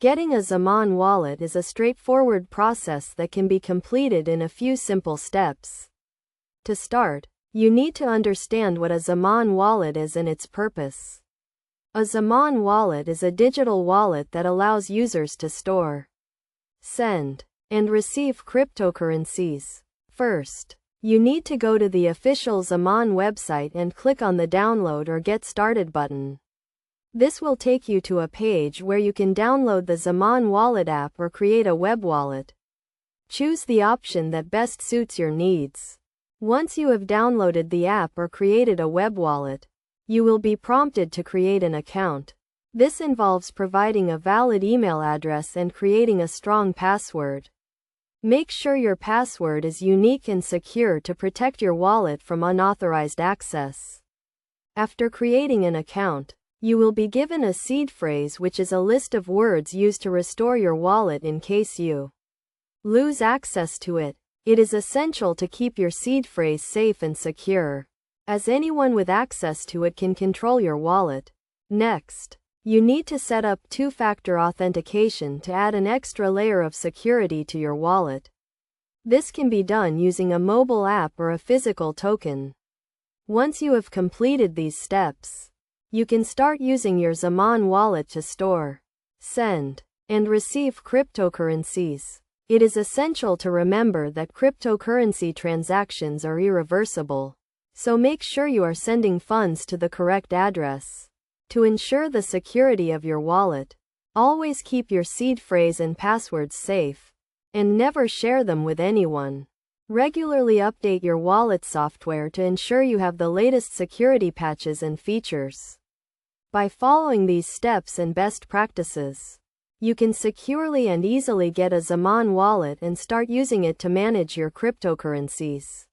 Getting a Zaman wallet is a straightforward process that can be completed in a few simple steps. To start, you need to understand what a Zaman wallet is and its purpose. A Zaman wallet is a digital wallet that allows users to store, send, and receive cryptocurrencies. First, you need to go to the official Zaman website and click on the Download or Get Started button. This will take you to a page where you can download the Zaman Wallet app or create a web wallet. Choose the option that best suits your needs. Once you have downloaded the app or created a web wallet, you will be prompted to create an account. This involves providing a valid email address and creating a strong password. Make sure your password is unique and secure to protect your wallet from unauthorized access. After creating an account, you will be given a seed phrase, which is a list of words used to restore your wallet in case you lose access to it. It is essential to keep your seed phrase safe and secure, as anyone with access to it can control your wallet. Next, you need to set up two-factor authentication to add an extra layer of security to your wallet. This can be done using a mobile app or a physical token. Once you have completed these steps, you can start using your Zaman wallet to store, send, and receive cryptocurrencies. It is essential to remember that cryptocurrency transactions are irreversible, so make sure you are sending funds to the correct address. To ensure the security of your wallet, always keep your seed phrase and passwords safe, and never share them with anyone. Regularly update your wallet software to ensure you have the latest security patches and features. By following these steps and best practices, you can securely and easily get a Zaman wallet and start using it to manage your cryptocurrencies.